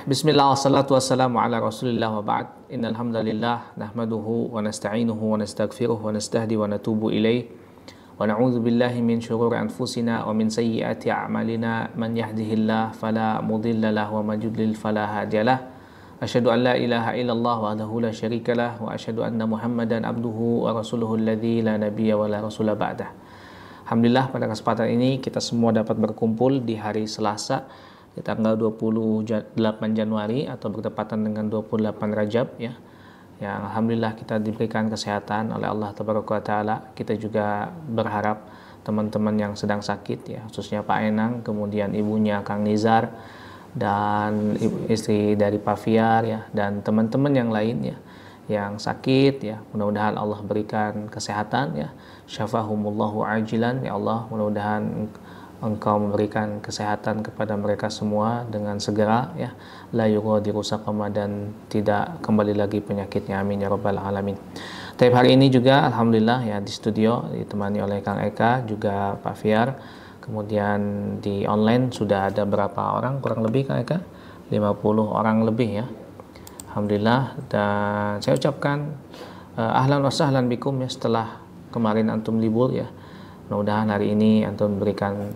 Bismillah wassalatu wassalamu ala rasulillah wa ba'd. Innal hamdalillah nahmaduhu wa nasta'inuhu wa nastaghfiruh wa nastahdi wa natubu ilaih wa na'udzu billahi min syururi anfusina wa min sayyiati a'malina man yahdihillah fala mudilla lahu wa man yudlil fala hadiyalah. Asyhadu an la ilaha illallah wahdahu la syarikalah wa asyhadu anna Muhammadan abduhu wa rasuluhu alladzi la nabiyya wa la rasula ba'dah. Alhamdulillah, pada kesempatan ini kita semua dapat berkumpul di hari Selasa di tanggal 28 Januari atau bertepatan dengan 28 Rajab ya. Yang alhamdulillah kita diberikan kesehatan oleh Allah Taala. Kita juga berharap teman-teman yang sedang sakit ya, khususnya Pak Enang, kemudian ibunya Kang Nizar dan istri dari Pak Fiar ya, dan teman-teman yang lain ya yang sakit ya, mudah-mudahan Allah berikan kesehatan ya. Syafahumullahu ajilan ya Allah, mudah-mudahan Engkau memberikan kesehatan kepada mereka semua dengan segera ya, la yughadiru saqama, dan tidak kembali lagi penyakitnya, amin ya rabbal alamin. Tapi hari ini juga alhamdulillah ya di studio ditemani oleh Kang Eka, juga Pak Fiar, kemudian di online sudah ada berapa orang kurang lebih Kang Eka? 50 orang lebih ya, alhamdulillah. Dan saya ucapkan ahlan wa sahlan bikum ya, setelah kemarin antum libur ya. Mudah-mudahan hari ini antum berikan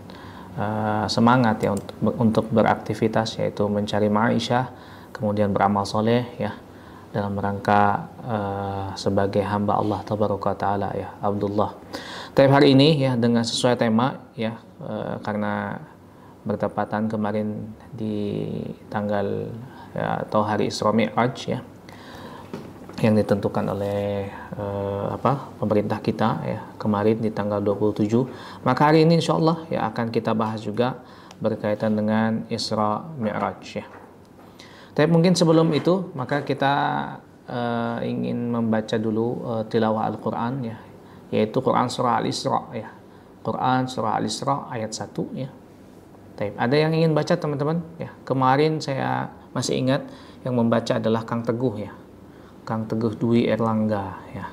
semangat ya untuk beraktivitas, yaitu mencari ma'isyah, kemudian beramal soleh ya, dalam rangka sebagai hamba Allah Taala ya, Abdullah. Tapi hari ini ya dengan sesuai tema ya, karena bertepatan kemarin di tanggal ya, atau hari Isra Mi'raj ya, yang ditentukan oleh pemerintah kita ya kemarin di tanggal 27. Maka hari ini insyaallah ya akan kita bahas juga berkaitan dengan Isra Mi'raj ya. Tapi mungkin sebelum itu maka kita ingin membaca dulu tilawah Al-Qur'an ya, yaitu Quran surah Al-Isra ya. Quran surah Al-Isra ayat 1 ya. Tapi ada yang ingin baca teman-teman ya. Kemarin saya masih ingat yang membaca adalah Kang Teguh ya. Kang Teguh Dwi Erlangga ya.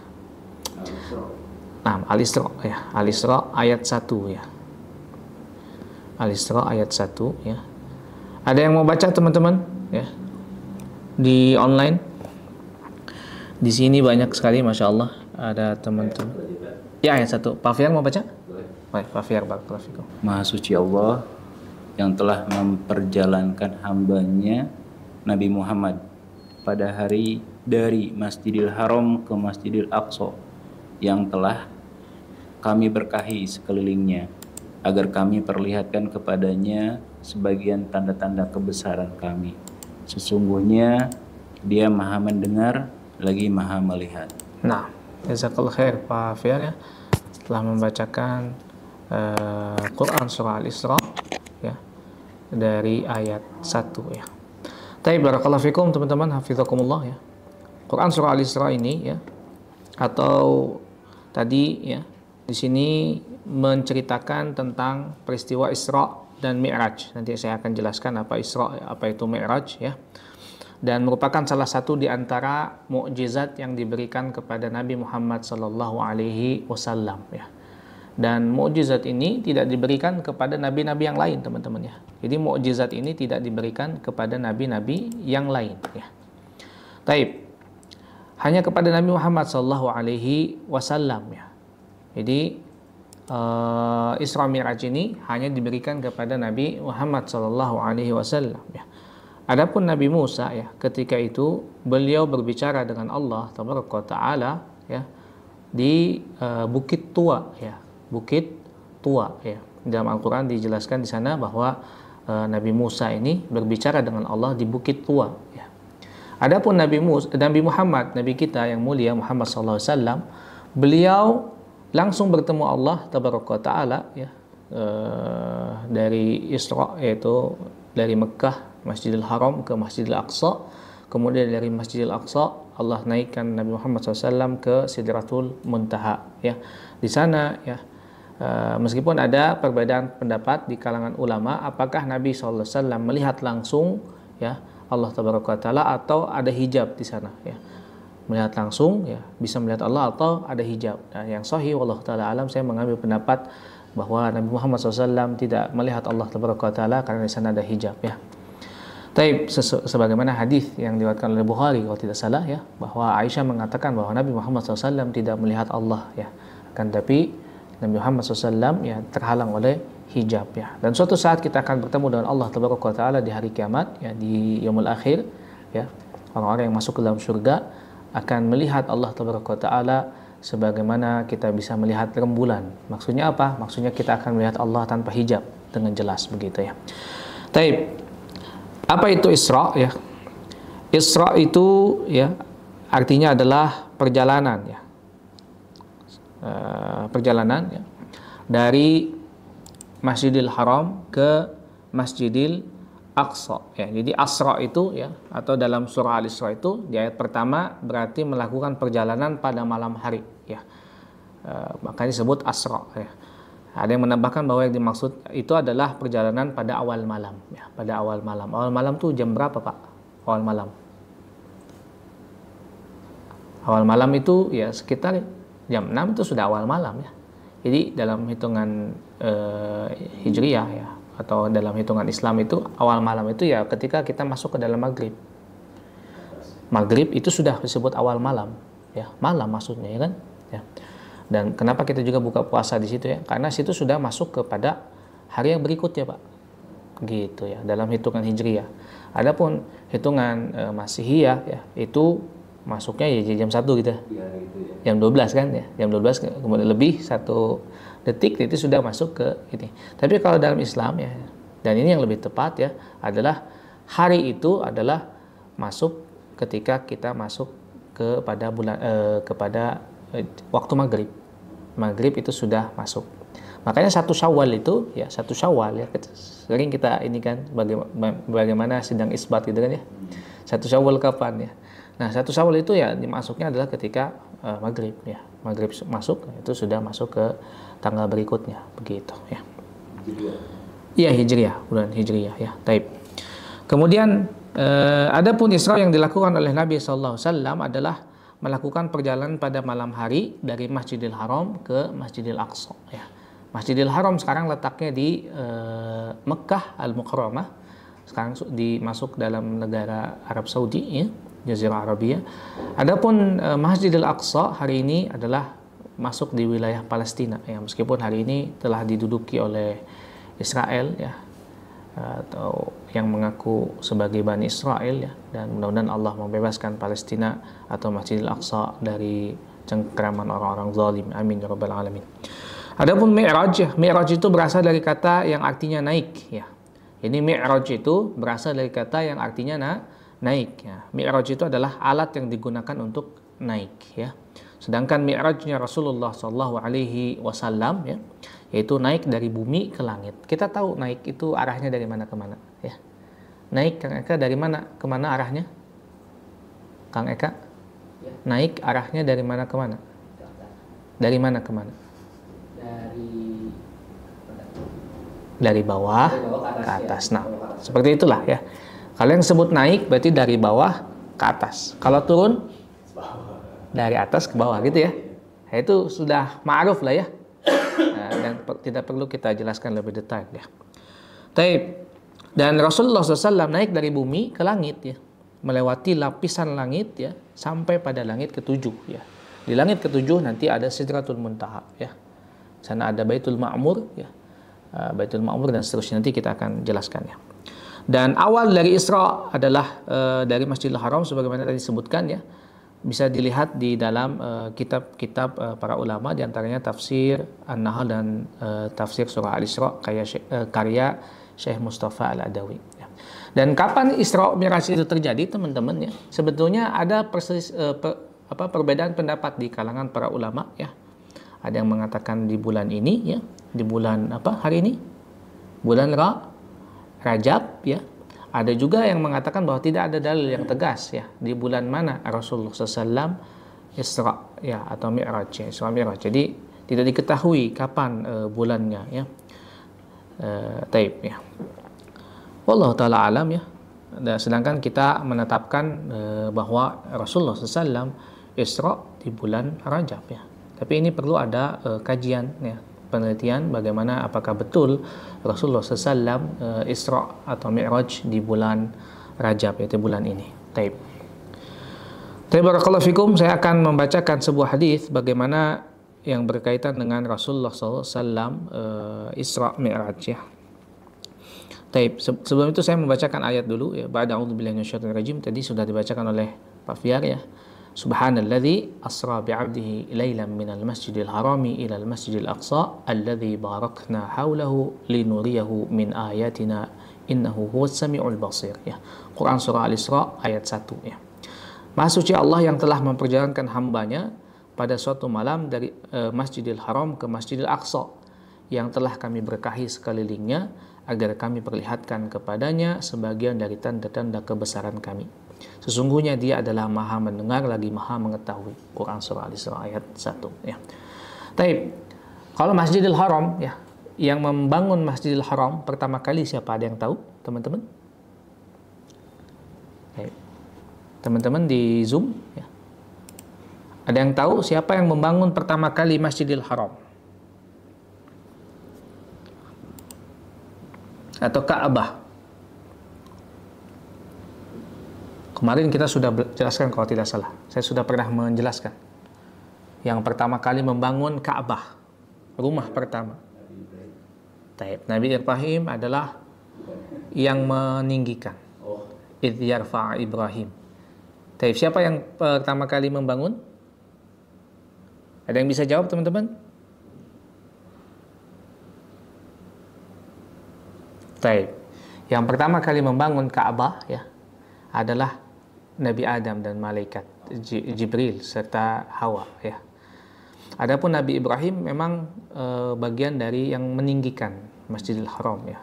Nah, Al-Isra ya. Al-Isra ayat 1 ya. Al-Isra ayat 1 ya. Ada yang mau baca teman-teman ya? Di online. Di sini banyak sekali Masya Allah. Ada teman-teman. Ya ayat 1. Pak Fiar mau baca? Baik, Pak Fiar, barakallahu fikum. Maha suci Allah yang telah memperjalankan hambanya Nabi Muhammad pada hari dari Masjidil Haram ke Masjidil Aqsa, yang telah kami berkahi sekelilingnya, agar kami perlihatkan kepadanya sebagian tanda-tanda kebesaran kami. Sesungguhnya dia maha mendengar lagi maha melihat. Nah, jazakallahu khair Pak Fiar ya, telah membacakan Quran surah Al-Isra ya, dari ayat 1 ya. Tapi barakallahu fikum teman-teman, hafizakumullah ya. Quran surah Al-Isra ini ya, atau tadi ya, di sini menceritakan tentang peristiwa Isra dan Mi'raj. Nanti saya akan jelaskan apa Isra, apa itu Mi'raj ya. Dan merupakan salah satu di antara mukjizat yang diberikan kepada Nabi Muhammad sallallahu alaihi wasallam ya. Dan mukjizat ini tidak diberikan kepada nabi-nabi yang lain teman-teman ya. Jadi mukjizat ini tidak diberikan kepada nabi-nabi yang lain ya. Taib, hanya kepada Nabi Muhammad sallallahu alaihi wasallam ya. Jadi Isra Mi'raj ini hanya diberikan kepada Nabi Muhammad sallallahu alaihi wasallam ya. Adapun Nabi Musa ya, ketika itu beliau berbicara dengan Allah Taala ya di Bukit Tua ya. Bukit Tua ya. Dalam Al-Qur'an dijelaskan di sana bahwa Nabi Musa ini berbicara dengan Allah di Bukit Tua ya. Adapun Nabi Muhammad, Nabi kita yang mulia Muhammad sallallahu alaihi wasallam, beliau langsung bertemu Allah Taala ya, dari Isra, yaitu dari Mekah Masjidil Haram ke Masjidil Aqsa. Kemudian dari Masjidil Aqsa Allah naikkan Nabi Muhammad SAW ke Sidratul Muntaha ya. Di sana ya, meskipun ada perbedaan pendapat di kalangan ulama apakah Nabi SAW melihat langsung ya Allah Taala atau ada hijab di sana ya. Melihat langsung ya, bisa melihat Allah atau ada hijab. Nah, yang sahih wallahu taala alam, saya mengambil pendapat bahwa Nabi Muhammad SAW tidak melihat Allah Taala karena di sana ada hijab ya. Taib, sebagaimana hadis yang diriwayatkan oleh Bukhari kalau tidak salah ya, bahwa Aisyah mengatakan bahwa Nabi Muhammad SAW tidak melihat Allah ya, akan tapi Nabi Muhammad SAW ya terhalang oleh hijab ya. Dan suatu saat kita akan bertemu dengan Allah Tabaraka wa Taala di hari kiamat ya, di yaumul akhir ya. Orang-orang yang masuk ke dalam surga akan melihat Allah Tabaraka wa Taala sebagaimana kita bisa melihat rembulan. Maksudnya apa? Maksudnya kita akan melihat Allah tanpa hijab dengan jelas begitu ya. Taib. Apa itu Isra ya? Isra itu ya artinya adalah perjalanan ya. Perjalanan ya, dari Masjidil Haram ke Masjidil Aqsa ya. Jadi Asra itu ya, atau dalam surah Al-Isra itu di ayat pertama berarti melakukan perjalanan pada malam hari ya. Makanya disebut Asra ya. Ada yang menambahkan bahwa yang dimaksud itu adalah perjalanan pada awal malam ya, pada awal malam. Awal malam tuh jam berapa, Pak? Awal malam. Awal malam itu ya sekitar jam 6 itu sudah awal malam ya. Jadi dalam hitungan Hijriyah ya, atau dalam hitungan Islam itu awal malam itu ya ketika kita masuk ke dalam maghrib. Maghrib itu sudah disebut awal malam ya, malam maksudnya ya kan ya. Dan kenapa kita juga buka puasa di situ ya? Karena situ sudah masuk kepada hari yang berikutnya, Pak. Gitu ya, dalam hitungan Hijriyah. Adapun hitungan Masihiyah ya, itu masuknya ya jam 1 gitu. Ya, gitu ya. Jam 12 kan ya. Jam 12 kemudian lebih 1 detik itu sudah masuk ke ini. Tapi kalau dalam Islam ya, dan ini yang lebih tepat ya, adalah hari itu adalah masuk ketika kita masuk kepada bulan kepada waktu maghrib. Maghrib itu sudah masuk. Makanya 1 Syawal itu ya, 1 Syawal ya, sering kita ini kan bagaimana sidang isbat gitu kan ya. 1 Syawal kapan ya? Nah, 1 Syawal itu ya dimasuknya adalah ketika maghrib ya. Maghrib masuk itu sudah masuk ke tanggal berikutnya begitu ya. Iya, Hijriyah, bulan Hijriyah ya. Taib. Kemudian adapun Isra yang dilakukan oleh Nabi sallallahu alaihi wasallam adalah melakukan perjalanan pada malam hari dari Masjidil Haram ke Masjidil Aqsa ya. Masjidil Haram sekarang letaknya di Mekah Al-Mukarramah. Sekarang dimasuk dalam negara Arab Saudi ya, Jazirah Arabia. Adapun Masjidil Aqsa hari ini adalah masuk di wilayah Palestina ya, meskipun hari ini telah diduduki oleh Israel ya, atau yang mengaku sebagai Bani Israel ya, dan mudah-mudahan Allah membebaskan Palestina atau Masjidil Aqsa dari cengkeraman orang-orang zalim. Amin ya rabbal alamin. Adapun Mi'raj ya, Mi'raj itu berasal dari kata yang artinya naik ya. Ini Mi'raj itu berasal dari kata yang artinya naik ya. Mi'raj itu adalah alat yang digunakan untuk naik ya. Sedangkan Mi'rajnya Rasulullah Shallallahu Alaihi Wasallam ya, yaitu naik dari bumi ke langit. Kita tahu naik itu arahnya dari mana ke mana ya. Naik, Kang Eka, dari mana ke mana arahnya? Kang Eka, naik arahnya dari mana ke mana? Dari mana ke mana? Dari bawah ke atas. Nah, seperti itulah ya. Kalau yang sebut naik berarti dari bawah ke atas. Kalau turun dari atas ke bawah gitu ya. Nah, itu sudah ma'ruf lah ya. Nah, dan tidak perlu kita jelaskan lebih detail ya. Taib. Dan Rasulullah SAW naik dari bumi ke langit ya, melewati lapisan langit ya, sampai pada langit ketujuh ya. Di langit ketujuh nanti ada Sidratul Muntaha ya. Sana ada Baitul Ma'mur ya, Baitul Ma'mur dan seterusnya, nanti kita akan jelaskan ya. Dan awal dari Isra adalah dari Masjidil Haram sebagaimana tadi disebutkan ya. Bisa dilihat di dalam kitab-kitab para ulama, diantaranya tafsir An-Nahl dan tafsir surah Al-Isra karya Syekh Mustafa Al-Adawi. Dan kapan Isra Mi'raj itu terjadi, teman-teman ya? Sebetulnya ada perbedaan pendapat di kalangan para ulama ya. Ada yang mengatakan di bulan ini ya, di bulan apa hari ini? Bulan Rajab ya. Ada juga yang mengatakan bahwa tidak ada dalil yang tegas ya, di bulan mana Rasulullah SAW Isra ya, atau Mi'raj ya, Isra Mi'raj. Jadi tidak diketahui kapan bulannya ya. Taib ya. Wallahu taala alam ya. Dan sedangkan kita menetapkan bahwa Rasulullah SAW Isra di bulan Rajab ya. Tapi ini perlu ada kajian ya, penelitian bagaimana apakah betul Rasulullah SAW Isra atau Mi'raj di bulan Rajab, yaitu bulan ini. Taib. Barakallahu fikum, saya akan membacakan sebuah hadis bagaimana yang berkaitan dengan Rasulullah SAW Isra Mi'raj ya. Taib. Sebelum itu saya membacakan ayat dulu ya. Ba'da a'udzubillahi minasyaitonir rajim, tadi sudah dibacakan oleh Pak Fiar ya. Subhanalladzi asra bi'abdihi lailan minal masjidil harami ilal masjidil aqsa alladzi barakna haulahu linuriyahu min ayatina innahu huwas samiul basir ya. Quran surah Al-Isra ayat 1 ya. Maha suci Allah yang telah memperjalankan hambanya pada suatu malam dari Masjidil Haram ke Masjidil Aqsa yang telah kami berkahi sekelilingnya agar kami perlihatkan kepadanya sebagian dari tanda-tanda kebesaran kami. Sesungguhnya dia adalah maha mendengar lagi maha mengetahui. Quran surah Al-Isra ayat 1 ya. Taib. Kalau Masjidil Haram ya, yang membangun Masjidil Haram pertama kali siapa, ada yang tahu teman-teman? Taib. Teman-teman di Zoom ya. Ada yang tahu siapa yang membangun pertama kali Masjidil Haram? Atau Ka'bah? Kemarin kita sudah jelaskan kalau tidak salah. Saya sudah pernah menjelaskan. Yang pertama kali membangun Ka'bah, rumah pertama. Taib. Nabi Ibrahim adalah yang meninggikan. Idh yarfa' Ibrahim. Taib. Siapa yang pertama kali membangun? Ada yang bisa jawab teman-teman? Taib. Yang pertama kali membangun Ka'bah ya adalah Nabi Adam dan malaikat Jibril serta Hawa ya. Adapun Nabi Ibrahim memang bagian dari yang meninggikan Masjidil Haram ya.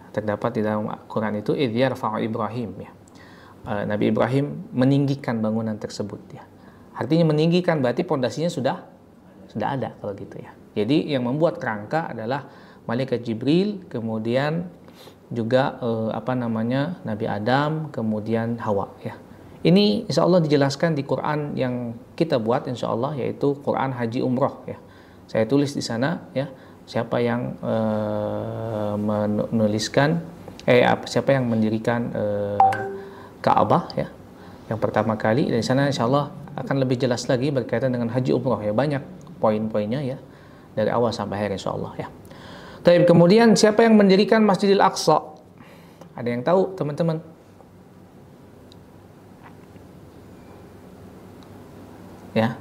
Terdapat di dalam Quran itu idh yarfa'u Ibrahim ya. Nabi Ibrahim meninggikan bangunan tersebut ya. Artinya meninggikan berarti pondasinya sudah ada kalau gitu ya. Jadi yang membuat kerangka adalah malaikat Jibril, kemudian juga Nabi Adam, kemudian Hawa ya. Ini insya Allah dijelaskan di Quran yang kita buat insya Allah, yaitu Quran Haji Umroh ya. Saya tulis di sana ya, siapa yang menuliskan siapa yang mendirikan Ka'bah ya yang pertama kali. Dari sana insya Allah akan lebih jelas lagi berkaitan dengan Haji Umroh ya, banyak poin-poinnya ya dari awal sampai akhir insya Allah ya. Tapi kemudian siapa yang mendirikan Masjidil Aqsa? Ada yang tahu teman-teman? Ya,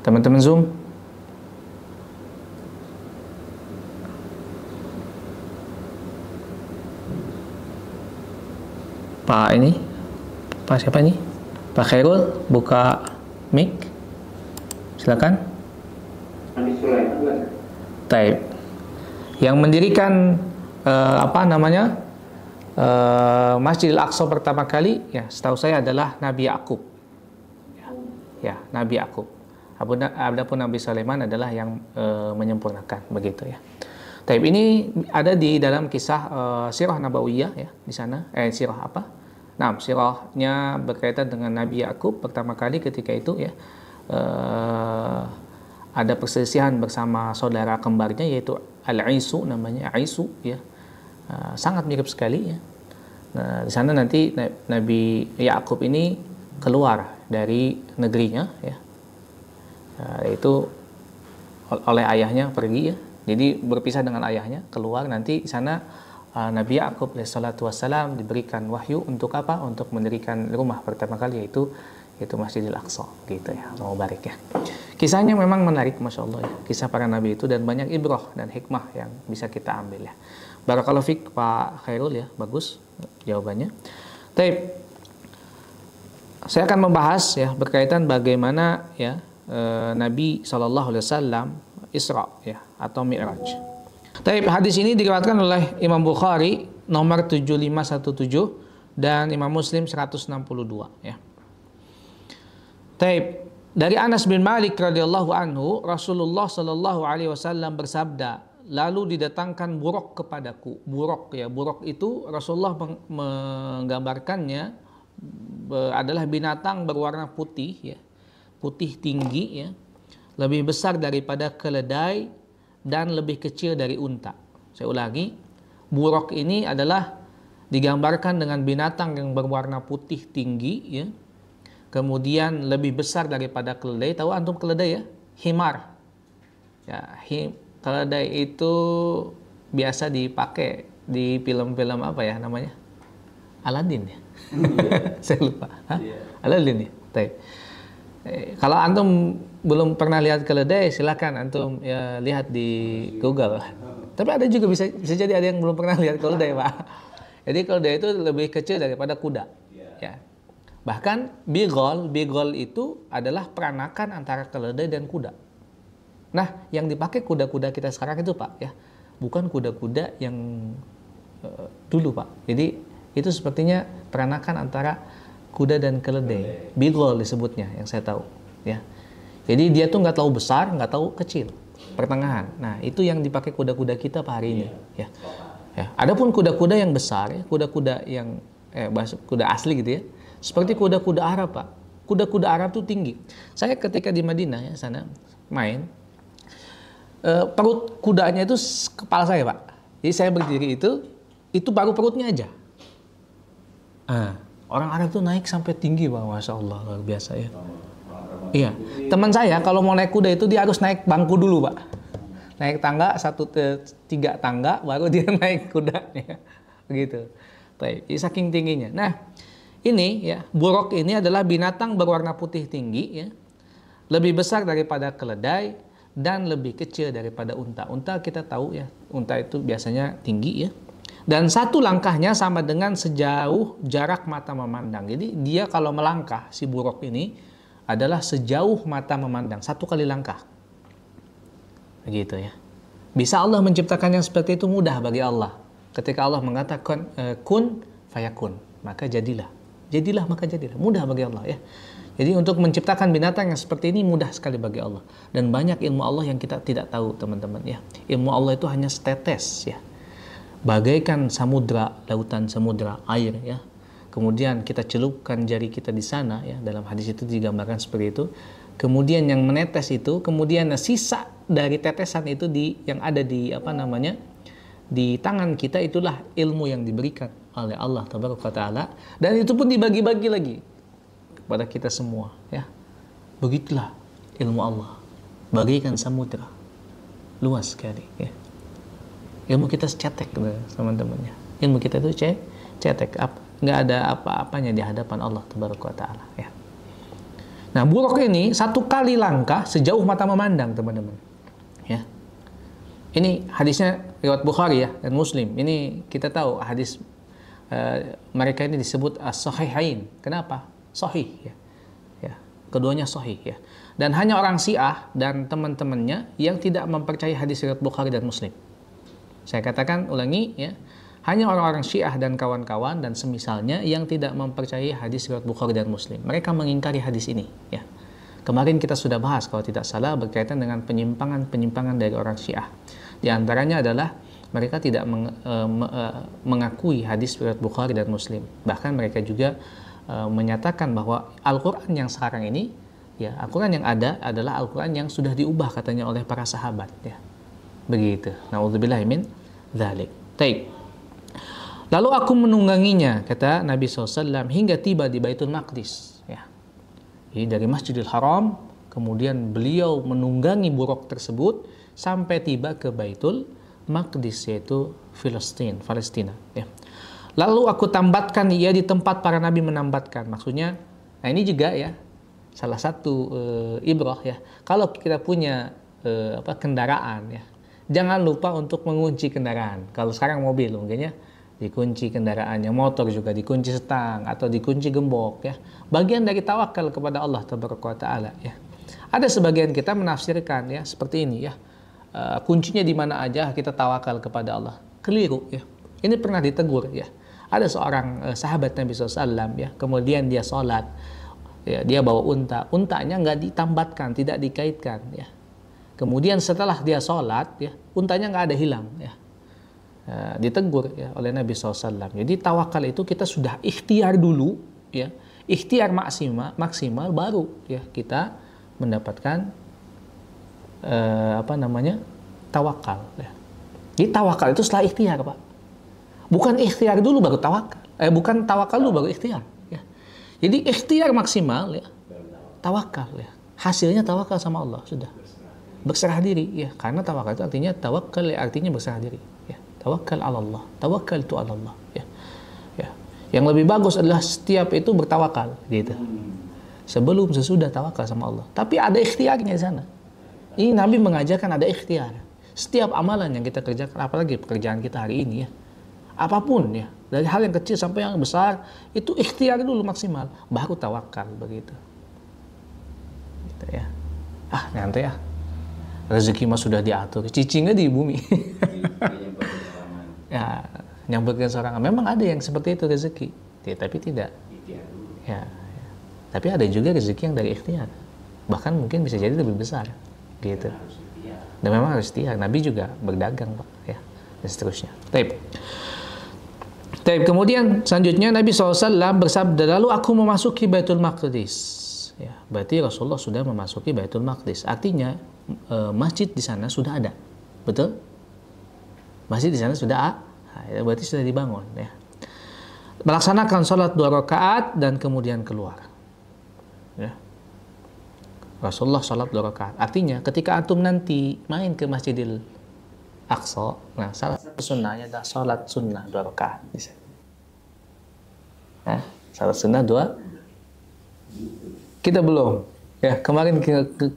teman-teman Zoom. Pak siapa ini? Pak Khairul, buka mic. Silakan. Taib. Yang mendirikan Masjidil Aqsa pertama kali ya, setahu saya adalah Nabi Yakub. Ya, Nabi Yakub. Adapun Nabi Sulaiman adalah yang menyempurnakan begitu ya. Taib ini ada di dalam kisah Sirah Nabawiyah ya di sana. Sirah apa? Nah, sirahnya berkaitan dengan Nabi Yakub pertama kali ketika itu ya. Ada perselisihan bersama saudara kembarnya yaitu Al-Isu, namanya Aisu ya. Sangat mirip sekali ya. Nah, di sana nanti Nabi Yakub ini keluar dari negerinya ya. Itu oleh ayahnya pergi ya. Jadi berpisah dengan ayahnya, keluar nanti di sana Nabi Yakub alaihissalatu wassalam diberikan wahyu untuk apa? Untuk mendirikan rumah pertama kali yaitu Masjidil Aqsa gitu ya. Mau barik ya. Kisahnya memang menarik Masya Allah ya. Kisah para nabi itu dan banyak ibrah dan hikmah yang bisa kita ambil ya. Barakallahu fiik Pak Khairul ya, bagus jawabannya. Taib. Saya akan membahas ya berkaitan bagaimana ya Nabi SAW Isra ya atau Mi'raj. Taib, hadis ini diriwayatkan oleh Imam Bukhari nomor 7517 dan Imam Muslim 162 ya. Taib, dari Anas bin Malik radhiyallahu anhu, Rasulullah sallallahu alaihi wasallam bersabda, lalu didatangkan buruk kepadaku. Buruk ya, buruk itu Rasulullah menggambarkannya adalah binatang berwarna putih ya. Putih tinggi ya. Lebih besar daripada keledai dan lebih kecil dari unta. Saya ulangi, buruk ini adalah digambarkan dengan binatang yang berwarna putih tinggi, ya. Kemudian lebih besar daripada keledai. Tahu antum keledai ya? Himar. Ya, keledai itu biasa dipakai di film-film apa ya namanya? Aladdin ya? Saya lupa. Hah? Aladdin ya? Kalau antum belum pernah lihat keledai, silakan antum ya, lihat di Google. Tapi ada juga bisa jadi ada yang belum pernah lihat keledai, Pak. Jadi keledai itu lebih kecil daripada kuda. Ya. Bahkan bigol itu adalah peranakan antara keledai dan kuda. Nah, yang dipakai kuda-kuda kita sekarang itu, Pak, ya, bukan kuda-kuda yang dulu, Pak. Jadi itu sepertinya peranakan antara kuda dan keledai. Bigol disebutnya, yang saya tahu, ya. Jadi dia tuh nggak tahu besar, nggak tahu kecil, pertengahan. Nah, itu yang dipakai kuda-kuda kita Pak hari ini, ya. Ya. Adapun kuda-kuda yang besar, ya, kuda-kuda yang kuda asli gitu ya, seperti kuda-kuda Arab, Pak. Kuda-kuda Arab tuh tinggi. Saya ketika di Madinah ya sana main, perut kudanya itu kepala saya, Pak. Jadi saya berdiri itu baru perutnya aja. Orang Arab tuh naik sampai tinggi, Pak. Masya Allah, luar biasa ya. Iya, teman saya kalau mau naik kuda itu dia harus naik bangku dulu, Pak. Naik tangga 3 tangga baru dia naik kudanya, begitu. Baik, saking tingginya. Nah, ini ya, buruk ini adalah binatang berwarna putih tinggi, ya, lebih besar daripada keledai dan lebih kecil daripada unta. Unta kita tahu ya, unta itu biasanya tinggi ya. Dan satu langkahnya sama dengan sejauh jarak mata memandang. Jadi dia kalau melangkah, si buruk ini adalah sejauh mata memandang, 1 kali langkah. Begitu ya. Bisa Allah menciptakan yang seperti itu mudah bagi Allah. Ketika Allah mengatakan kun fayakun, maka jadilah. Jadilah maka jadilah. Mudah bagi Allah ya. Jadi untuk menciptakan binatang yang seperti ini mudah sekali bagi Allah. Dan banyak ilmu Allah yang kita tidak tahu, teman-teman ya. Ilmu Allah itu hanya setetes ya. Bagaikan samudra, lautan samudra, air ya. Kemudian kita celupkan jari kita di sana ya, dalam hadis itu digambarkan seperti itu. Kemudian yang menetes itu, kemudian sisa dari tetesan itu yang ada di di tangan kita, itulah ilmu yang diberikan oleh Allah Tabaraka Ta'ala, dan itu pun dibagi-bagi lagi kepada kita semua ya. Begitulah ilmu Allah, bagaikan samudra, luas sekali ya. Ilmu kita cetek teman-teman ya. Ilmu kita itu cetek, nggak ada apa-apanya di hadapan Allah Tabaraka Ta'ala ya. Nah, buruk ini 1 kali langkah sejauh mata memandang, teman-teman ya. Ini hadisnya riwayat Bukhari ya dan Muslim. Ini kita tahu hadis mereka ini disebut as-sahihain. Kenapa? Sahih ya. Ya, keduanya sahih ya. Dan hanya orang Syiah dan teman-temannya yang tidak mempercayai hadis riwayat Bukhari dan Muslim. Saya katakan ulangi ya. Hanya orang-orang Syiah dan kawan-kawan dan semisalnya yang tidak mempercayai hadis riwayat Bukhari dan Muslim. Mereka mengingkari hadis ini ya. Kemarin kita sudah bahas kalau tidak salah berkaitan dengan penyimpangan dari orang Syiah. Di antaranya adalah mereka tidak mengakui hadis riwayat Bukhari dan Muslim. Bahkan mereka juga menyatakan bahwa Al-Quran yang sekarang ini, ya, Al-Quran yang ada adalah Al-Quran yang sudah diubah katanya oleh para sahabat. Ya. Begitu. Na'udzubillahi min dzalik. Taib. Lalu aku menungganginya, kata Nabi SAW, hingga tiba di Baitul Maqdis. Ya. Jadi dari Masjidil Haram, kemudian beliau menunggangi buruk tersebut sampai tiba ke Baitul Maqdis, yaitu Palestina. Ya. Lalu aku tambatkan ia di tempat para nabi menambatkan. Maksudnya, nah ini juga ya salah satu ibrah ya. Kalau kita punya kendaraan ya, jangan lupa untuk mengunci kendaraan. Kalau sekarang mobil mungkin ya, dikunci kendaraannya, motor juga dikunci setang atau dikunci gembok ya. Bagian dari tawakal kepada Allah Tabaraka Ta'ala ya. Ada sebagian kita menafsirkan ya seperti ini ya. Kuncinya di mana aja kita tawakal kepada Allah. Keliru ya. Ini pernah ditegur ya. Ada seorang sahabat Nabi SAW ya, kemudian dia sholat ya, dia bawa untanya nggak ditambatkan, tidak dikaitkan ya. Kemudian setelah dia sholat ya, untanya nggak ada hilang ya. Ditegur ya oleh Nabi SAW. Jadi tawakal itu kita sudah ikhtiar dulu ya, ikhtiar maksimal baru ya kita mendapatkan tawakal ya. Jadi tawakal itu setelah ikhtiar, Pak. Bukan ikhtiar dulu baru tawakal. Bukan tawakal dulu baru ikhtiar. Ya. Jadi ikhtiar maksimal, ya, tawakal. Ya. Hasilnya tawakal sama Allah sudah. Berserah diri, ya. Karena tawakal itu artinya tawakal, ya, artinya berserah diri. Ya. Tawakal ala Allah. Tawakal itu ala Allah. Ya. Ya. Yang lebih bagus adalah setiap itu bertawakal, gitu. Sebelum sesudah tawakal sama Allah. Tapi ada ikhtiarnya di sana. Ini Nabi mengajarkan ada ikhtiar. Setiap amalan yang kita kerjakan, apalagi pekerjaan kita hari ini, ya. Apapun, ya, dari hal yang kecil sampai yang besar, itu ikhtiar dulu maksimal, baru tawakal, begitu. Gitu, ya. Nyantai ya. Rezeki mah sudah diatur, cicingnya di bumi. Ya, nyamperin seorang, memang ada yang seperti itu rezeki, ya, tapi tidak. Ya, ya. Tapi ada juga rezeki yang dari ikhtiar, bahkan mungkin bisa jadi lebih besar, gitu. Dan memang harus ikhtiar. Nabi juga berdagang, Pak, ya, dan seterusnya. Kemudian selanjutnya Nabi SAW bersabda, lalu aku memasuki Baitul Maqdis. Ya, berarti Rasulullah sudah memasuki Baitul Maqdis. Artinya masjid di sana sudah ada, betul? Masjid di sana sudah ada, berarti sudah dibangun. Ya. Melaksanakan sholat 2 rakaat dan kemudian keluar. Ya. Rasulullah sholat 2 rakaat. Artinya ketika antum nanti main ke Masjidil Aqsa, nah salah satu sunnahnya adalah sholat sunnah 2 rakaat. Nah, sholat sunnah 2. Kita belum. Ya, kemarin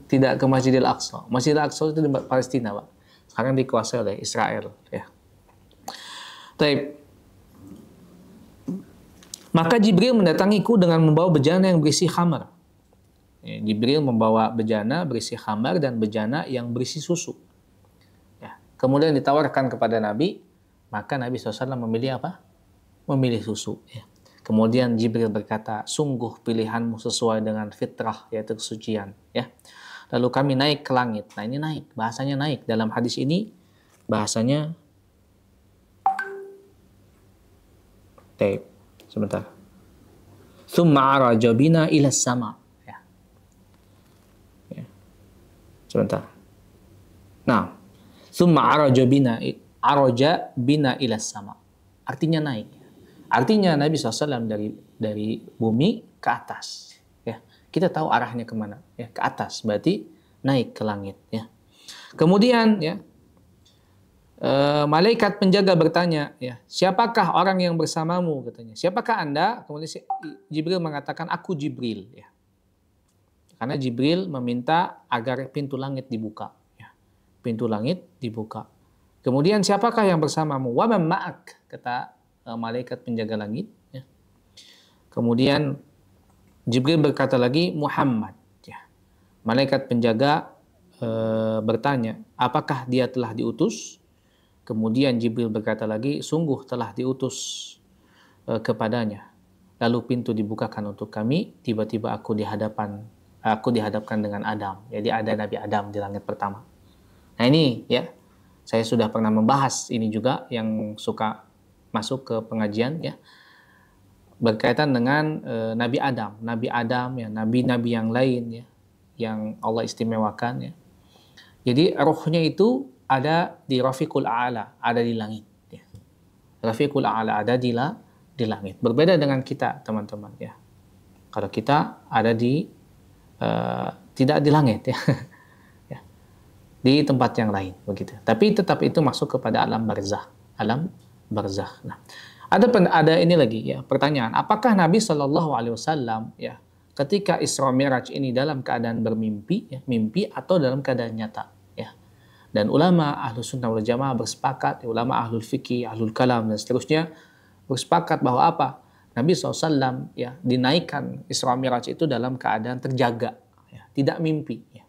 tidak ke Masjidil Aqsa. Masjidil Aqsa itu di Palestina, Pak. Sekarang dikuasai oleh Israel. Ya. Taib. Maka Jibril mendatangiku dengan membawa bejana yang berisi khamar. Ya, Jibril membawa bejana berisi khamar dan bejana yang berisi susu. Kemudian ditawarkan kepada Nabi, maka Nabi SAW memilih apa? Memilih susu. Ya. Kemudian Jibril berkata, sungguh pilihanmu sesuai dengan fitrah, yaitu kesucian. Ya. Lalu kami naik ke langit. Nah ini naik, bahasanya naik. Dalam hadis ini, bahasanya sebentar. Tsumma araja bina ila sama. Ya. Ya. Sebentar. Nah, Summa araja bina ila sama. Artinya naik. Artinya Nabi SAW dari bumi ke atas. Ya. Kita tahu arahnya kemana. Ya, ke atas. Berarti naik ke langit. Ya. Kemudian, ya, malaikat penjaga bertanya, ya, siapakah orang yang bersamamu? Katanya. Siapakah Anda? Kemudian Jibril mengatakan, aku Jibril. Ya. Karena Jibril meminta agar pintu langit dibuka. Pintu langit dibuka. Kemudian siapakah yang bersamamu? Wa man ma'ak, kata malaikat penjaga langit. Ya. Kemudian Jibril berkata lagi, Muhammad. Ya. Malaikat penjaga bertanya, apakah dia telah diutus? Kemudian Jibril berkata lagi, sungguh telah diutus kepadanya. Lalu pintu dibukakan untuk kami. Tiba-tiba aku dihadapkan dengan Adam. Jadi ada Nabi Adam di langit pertama. Nah ini, ya, saya sudah pernah membahas ini juga yang suka masuk ke pengajian, ya, berkaitan dengan Nabi Adam, ya, nabi-nabi yang lain, ya, yang Allah istimewakan, ya. Jadi rohnya itu ada di Rafiqul A'la, ada di langit. Ya. Rafiqul A'la ada di langit. Berbeda dengan kita, teman-teman. Ya. Kalau kita ada tidak di langit, ya. Di tempat yang lain, begitu. Tapi tetap itu masuk kepada alam barzah. Nah, ada ini lagi, ya, pertanyaan. Apakah Nabi SAW, ya, ketika Isra Mi'raj ini dalam keadaan bermimpi, ya, mimpi atau dalam keadaan nyata, ya? Dan ulama Ahlus Sunnah wal Jamaah bersepakat, ya, ulama Ahlul Fikih, Ahlul Kalam dan seterusnya bersepakat bahwa apa? Nabi SAW, ya, dinaikkan Isra Mi'raj itu dalam keadaan terjaga, ya, tidak mimpi. Ya.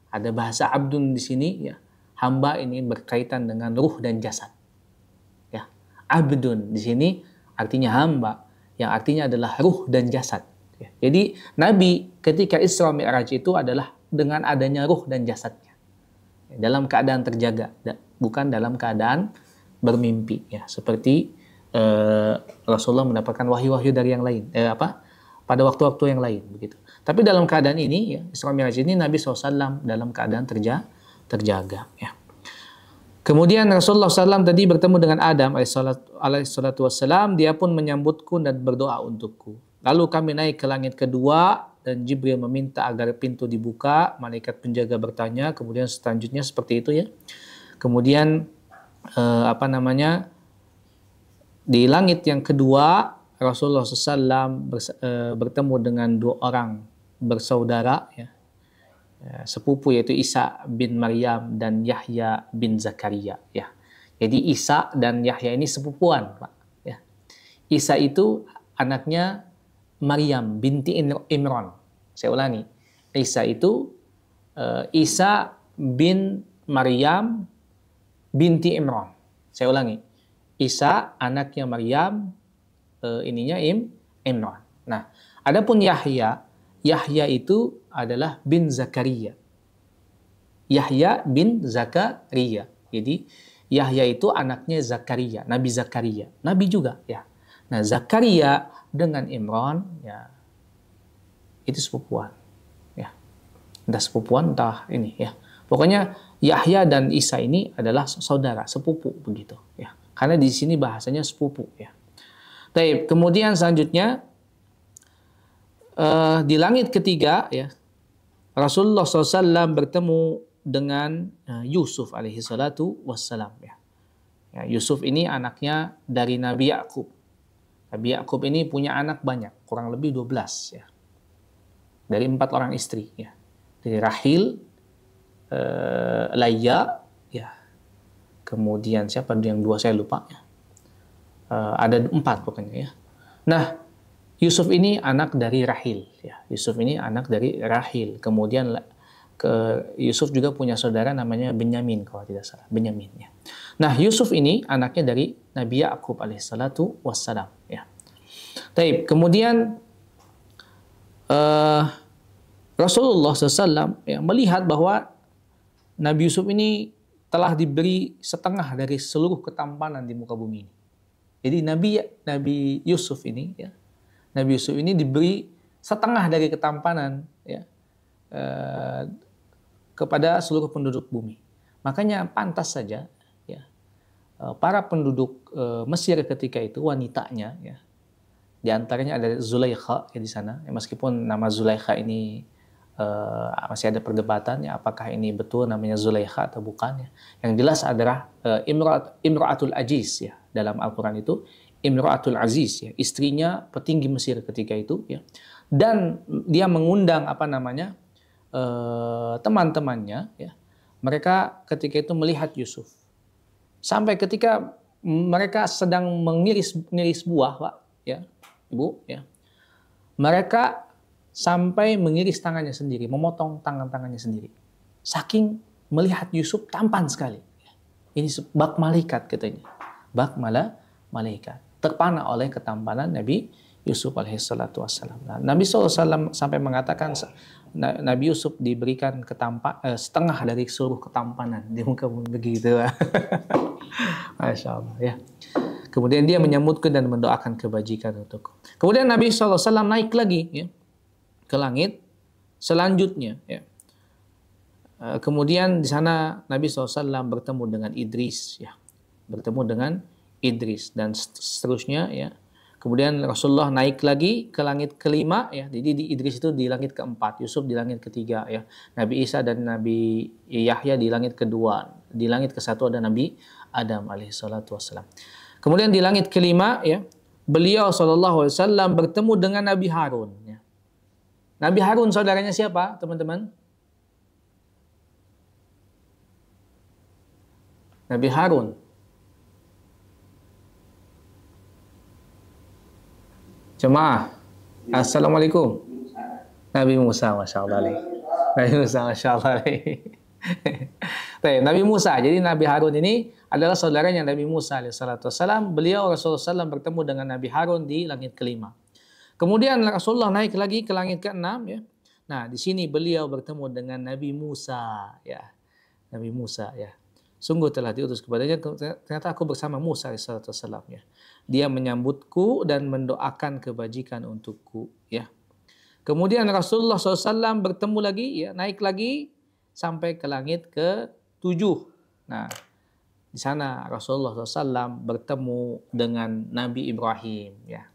Ada bahasa abdun di sini, ya, hamba ini berkaitan dengan ruh dan jasad. Ya, abdun di sini artinya hamba, yang artinya adalah ruh dan jasad. Ya. Jadi Nabi ketika Isra Mi'raj itu adalah dengan adanya ruh dan jasadnya, ya, dalam keadaan terjaga, bukan dalam keadaan bermimpi. Ya, seperti Rasulullah mendapatkan wahyu-wahyu dari yang lain, pada waktu-waktu yang lain, begitu. Tapi dalam keadaan ini, ya, Isra Mi'raj ini Nabi SAW dalam keadaan terjaga. Ya. Kemudian Rasulullah SAW tadi bertemu dengan Adam alaihissalatu wassalam, dia pun menyambutku dan berdoa untukku. Lalu kami naik ke langit kedua dan Jibril meminta agar pintu dibuka, malaikat penjaga bertanya, kemudian selanjutnya seperti itu ya. Kemudian di langit yang kedua Rasulullah SAW bertemu dengan dua orang bersaudara ya, sepupu, yaitu Isa bin Maryam dan Yahya bin Zakaria ya. Jadi Isa dan Yahya ini sepupuan, Pak ya. Isa itu anaknya Maryam binti Imran. Saya ulangi. Isa itu Isa bin Maryam binti Imran. Saya ulangi. Isa anaknya Maryam, Imran. Nah, adapun Yahya itu adalah bin Zakaria. Yahya bin Zakaria. Jadi Yahya itu anaknya Zakaria, Nabi Zakaria. Nabi juga ya. Nah, Zakaria dengan Imran ya, itu sepupuan. Ya. Entah sepupuan entah ini ya. Pokoknya Yahya dan Isa ini adalah saudara, sepupu begitu ya. Karena di sini bahasanya sepupu ya. Baik, kemudian selanjutnya di langit ketiga ya, Rasulullah SAW bertemu dengan Yusuf alaihi salatu wassalam ya. Ya, Yusuf ini anaknya dari Nabi Yakub. Nabi Yakub ini punya anak banyak, kurang lebih 12 ya. Dari 4 orang istri ya. Dari Rahil, Laya ya. Kemudian siapa yang 2 saya lupa ya. Ada 4 pokoknya ya. Nah, Yusuf ini anak dari Rahil ya. Yusuf ini anak dari Rahil. Kemudian Yusuf juga punya saudara namanya Benyamin kalau tidak salah, Benyamin ya. Nah, Yusuf ini anaknya dari Nabi Yakub alaihissalatu wassalam ya. Taib. Kemudian Rasulullah SAW ya, melihat bahwa Nabi Yusuf ini telah diberi setengah dari seluruh ketampanan di muka bumi ini. Jadi Nabi Yusuf ini ya, Nabi Yusuf ini diberi setengah dari ketampanan ya, kepada seluruh penduduk bumi. Makanya pantas saja ya, para penduduk Mesir ketika itu, wanitanya ya, di antaranya ada Zulaikha ya di sana. Ya, meskipun nama Zulaikha ini masih ada perdebatan ya, apakah ini betul namanya Zulaikha atau bukan ya. Yang jelas adalah Imra'atul Aziz ya, dalam Al-Quran itu Imra'atul Aziz ya, istrinya petinggi Mesir ketika itu ya. Dan dia mengundang teman-temannya ya. Mereka ketika itu melihat Yusuf. Sampai ketika mereka sedang mengiris buah, Pak ya, Ibu ya. Mereka sampai mengiris tangannya sendiri, memotong tangannya sendiri. Saking melihat Yusuf tampan sekali. Ini bak malaikat katanya. Bak malaikat. Terpana oleh ketampanan Nabi Yusuf alaihissalatu wassalam. Nah, Nabi SAW sampai mengatakan Nabi Yusuf diberikan setengah dari seluruh ketampanan di muka bumi begitu. Masya Allah ya. Kemudian dia menyambutku dan mendoakan kebajikan untukku. Kemudian Nabi SAW naik lagi ya, ke langit selanjutnya ya. Kemudian di sana Nabi SAW bertemu dengan Idris ya, bertemu dengan Idris dan seterusnya ya. Kemudian Rasulullah naik lagi ke langit kelima ya. Jadi di Idris itu di langit keempat, Yusuf di langit ketiga ya. Nabi Isa dan Nabi Yahya di langit kedua. Di langit ke-1 ada Nabi Adam alaihissalatu wassalam. Kemudian di langit kelima ya, beliau sallallahu alaihi wasallam bertemu dengan Nabi Harun ya. Nabi Harun saudaranya siapa, teman-teman? Nabi Harun. Jemaah, Assalamualaikum. Nabi Musa, Masya Allah. Nabi Musa, Masya Allah. Nabi Musa, jadi Nabi Harun ini adalah saudaranya Nabi Musa alaihissalam. Beliau Rasulullah SAW bertemu dengan Nabi Harun di langit kelima. Kemudian Rasulullah naik lagi ke langit keenam ya. Nah, di sini beliau bertemu dengan Nabi Musa ya. Nabi Musa ya. Sungguh telah diutus kepadanya, ternyata aku bersama Musa alaihissalam ya. Dia menyambutku dan mendoakan kebajikan untukku ya. Kemudian Rasulullah SAW bertemu lagi ya, naik lagi sampai ke langit ke-7. Nah, Di sana Rasulullah SAW bertemu dengan Nabi Ibrahim, ya,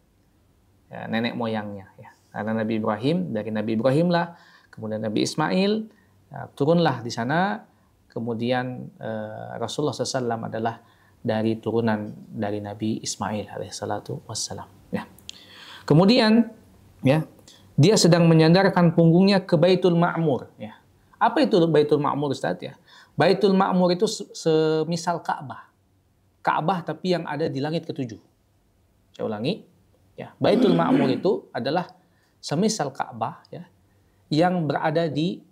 nenek moyangnya, ya. Karena Nabi Ibrahim, dari Nabi Ibrahim lah, kemudian Nabi Ismail, turunlah di sana. Kemudian Rasulullah SAW adalah dari turunan dari Nabi Ismail alaihissalatu wassalam. Ya. Kemudian, ya, dia sedang menyandarkan punggungnya ke Baitul Ma'mur. Ya. Apa itu Baitul Ma'mur, Ustaz? Ya. Baitul Ma'mur itu semisal Ka'bah. Ka'bah tapi yang ada di langit ketujuh. Saya ulangi, ya. Baitul Ma'mur itu adalah semisal Ka'bah, ya, yang berada di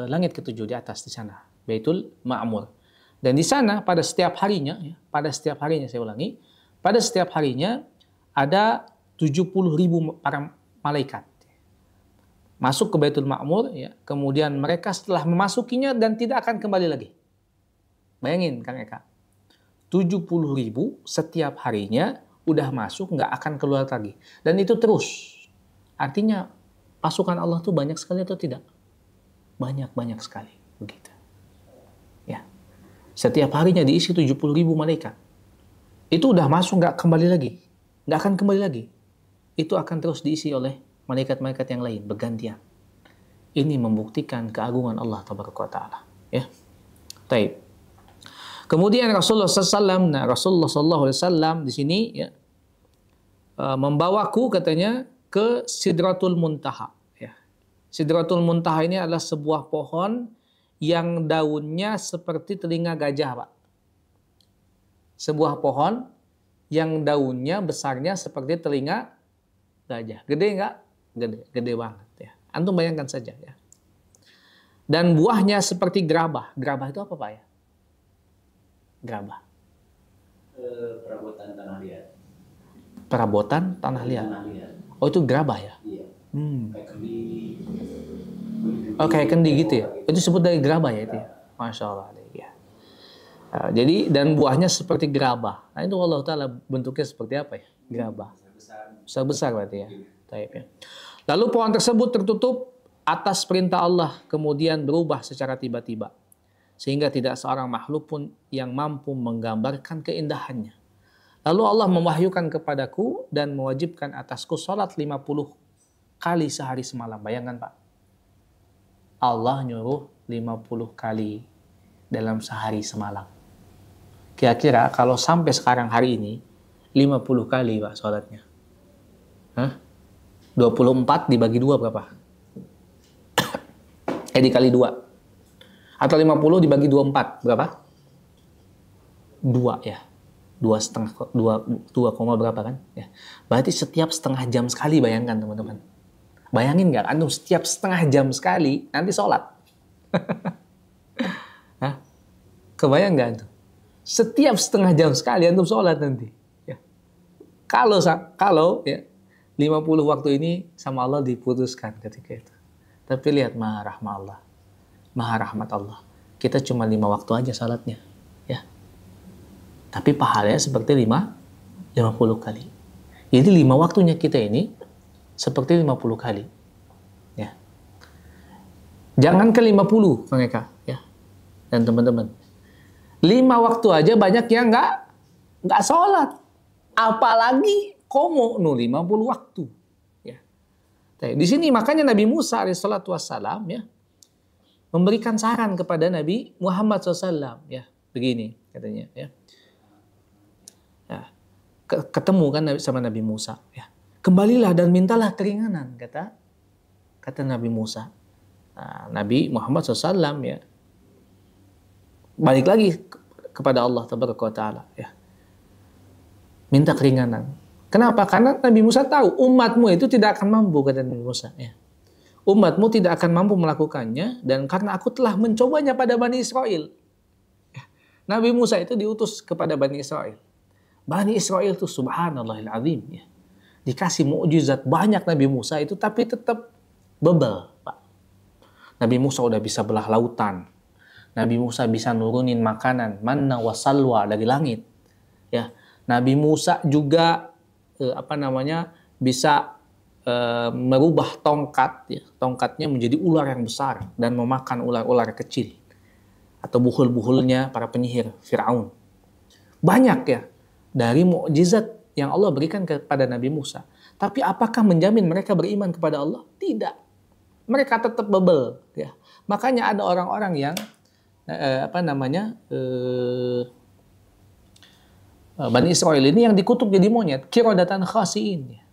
langit ketujuh, di atas di sana. Baitul Ma'mur. Dan di sana pada setiap harinya, ya, saya ulangi, pada setiap harinya ada 70.000 para malaikat masuk ke Baitul Ma'mur, ya. Kemudian mereka setelah memasukinya dan tidak akan kembali lagi. Bayangin Kang Eka, 70.000 setiap harinya udah masuk, nggak akan keluar lagi. Dan itu terus. Artinya pasukan Allah tuh banyak sekali atau tidak? Banyak sekali. Begitu. Ya. Setiap harinya diisi 70.000 malaikat. Itu udah masuk, nggak kembali lagi. Nggak akan kembali lagi. Itu akan terus diisi oleh malaikat-malaikat yang lain, bergantian. Ini membuktikan keagungan Allah Taala. Ya. Taib. Kemudian Rasulullah SAW di sini, ya, membawaku, katanya, ke Sidratul Muntaha. Ya. Sidratul Muntaha ini adalah sebuah pohon yang daunnya seperti telinga gajah, Pak. Sebuah pohon yang daunnya besarnya seperti telinga gajah. Gede nggak? Gede banget, ya. Antum bayangkan saja, ya. Dan buahnya seperti gerabah. Gerabah itu apa, Pak, ya? Gerabah. Perabotan tanah liat. Perabotan tanah liat. Oh, itu gerabah, ya? Iya. Kayak kendi. Oh, kayak kendi gitu, ya? Itu disebut dari gerabah, ya, itu, ya? Masya Allah, ya. Jadi, dan buahnya seperti gerabah. Nah, itu Allah Ta'ala bentuknya seperti apa, ya? Gerabah. Besar berarti, ya. Taib, ya. Lalu pohon tersebut tertutup atas perintah Allah, kemudian berubah secara tiba-tiba, sehingga tidak seorang makhluk pun yang mampu menggambarkan keindahannya. Lalu Allah mewahyukan kepadaku dan mewajibkan atasku salat 50 kali sehari semalam. Bayangkan, Pak. Allah nyuruh 50 kali dalam sehari semalam. Kira-kira kalau sampai sekarang hari ini 50 kali, Pak, salatnya. 24 dibagi 2 berapa? Dikali 2. Atau 50 dibagi 24 berapa? 2, ya. 2 koma berapa kan? Ya. Berarti setiap setengah jam sekali, bayangkan teman-teman. Bayangin nggak? Antum setiap setengah jam sekali nanti sholat. Hah? Kebayang nggak antum? Setiap setengah jam sekali antum sholat nanti. Ya. Kalau ya 50 waktu ini sama Allah diputuskan ketika itu. Tapi lihat maha rahmat Allah. Maha rahmat Allah. Kita cuma 5 waktu aja salatnya, ya. Tapi pahalanya seperti 50 kali. Jadi 5 waktunya kita ini seperti 50 kali. Ya. Jangan ke 50 mereka, ya. Dan teman-teman. 5 waktu aja banyak yang nggak sholat. Apalagi komo 50 waktu. Ya. Di sini makanya Nabi Musa alaihissalatu wassalam, ya, memberikan saran kepada Nabi Muhammad SAW, ya, begini katanya, ya. Ya. Ketemu kan sama Nabi Musa, ya. Kembalilah dan mintalah keringanan, kata Nabi Musa. Nah, Nabi Muhammad SAW, ya, balik lagi kepada Allah Taala, ya, minta keringanan. Kenapa? Karena Nabi Musa tahu umatmu itu tidak akan mampu, kata Nabi Musa, ya. Umatmu tidak akan mampu melakukannya, dan karena aku telah mencobanya pada Bani Israel. Nabi Musa itu diutus kepada Bani Israel. Bani Israel itu subhanallahil azim, ya. Dikasih mukjizat banyak Nabi Musa itu, tapi tetap bebel, Pak. Nabi Musa udah bisa belah lautan. Nabi Musa bisa nurunin makanan manna wa salwa dari langit, ya. Nabi Musa juga bisa merubah tongkat, ya, tongkatnya menjadi ular yang besar dan memakan ular-ular kecil. atau buhul-buhulnya para penyihir Firaun. Banyak ya dari mukjizat yang Allah berikan kepada Nabi Musa. Tapi apakah menjamin mereka beriman kepada Allah? Tidak. Mereka tetap bebel ya. Makanya ada orang-orang yang Bani Israel ini yang dikutuk jadi monyet, kirodatan khasiin ya.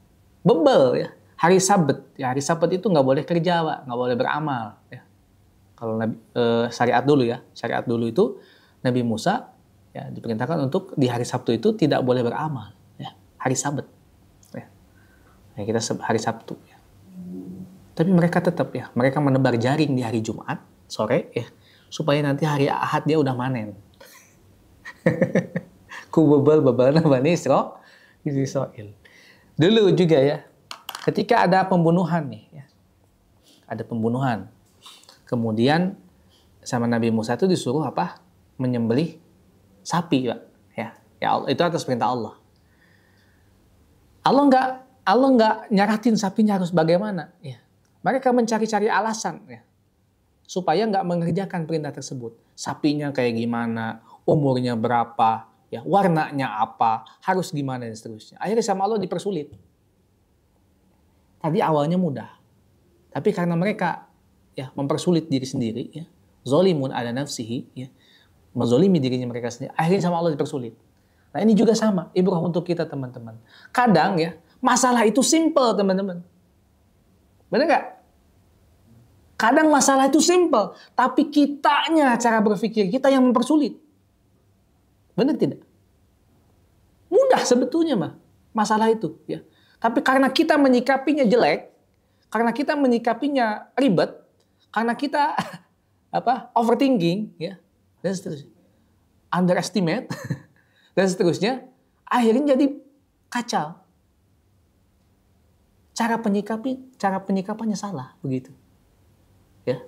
Bebel ya. Hari Sabat itu nggak boleh kerja, Pak, nggak boleh beramal ya. Kalau syariat dulu ya, syariat dulu itu Nabi Musa ya diperintahkan untuk di hari Sabtu itu tidak boleh beramal ya. Hari Sabat ya. Ya, kita hari Sabtu ya. Tapi mereka tetap ya, mereka menebar jaring di hari Jumat sore ya, supaya nanti hari Ahad dia udah manen. Bebel-bebelan Bani Israel. Dulu juga ya, ketika ada pembunuhan nih ya. Ada pembunuhan. Kemudian sama Nabi Musa itu disuruh apa? Menyembelih sapi, Pak. Ya Allah, itu atas perintah Allah. Allah nggak nyaratin sapinya harus bagaimana ya. Mereka mencari-cari alasan ya, supaya nggak mengerjakan perintah tersebut. Sapinya kayak gimana, umurnya berapa, ya warnanya apa, harus gimana dan seterusnya. Akhirnya sama Allah dipersulit. Tadi awalnya mudah, tapi karena mereka ya mempersulit diri sendiri, ya, zolimun ala nafsihi, ya, menzolimi dirinya mereka sendiri. Akhirnya sama Allah dipersulit. Nah ini juga sama, ibrah untuk kita teman-teman. Kadang ya masalah itu simple teman-teman. Benar nggak? Kadang masalah itu simple, tapi kitanya cara berpikir kita yang mempersulit. Benar tidak? Mudah sebetulnya masalah itu. Ya. Tapi karena kita menyikapinya jelek, karena kita menyikapinya ribet, karena kita overthinking, ya, dan seterusnya, underestimate, dan seterusnya, akhirnya jadi kacau. Cara penyikapannya salah, begitu. Ya.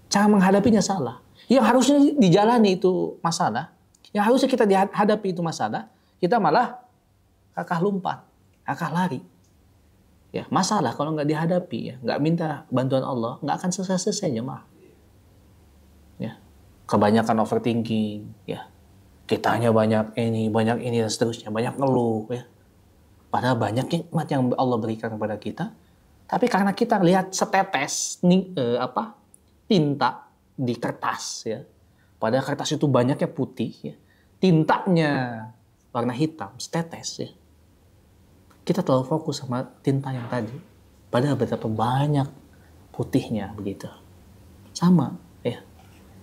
Cara menghadapinya salah. Yang harusnya dijalani itu masalah, yang harusnya kita dihadapi itu masalah, kita malah kakak lompat, kakak lari. Ya, masalah kalau nggak dihadapi, ya, nggak minta bantuan Allah, nggak akan selesai-selesai jemaah. Ya, kebanyakan overthinking, ya, kitanya banyak ini dan seterusnya, banyak ngeluh, ya. Padahal banyak nikmat yang Allah berikan kepada kita, tapi karena kita lihat setetes tinta di kertas, ya, padahal kertas itu banyaknya putih, ya, tintanya warna hitam, setetes, ya. Kita terlalu fokus sama tinta yang tadi, padahal betapa banyak putihnya begitu. Sama, ya.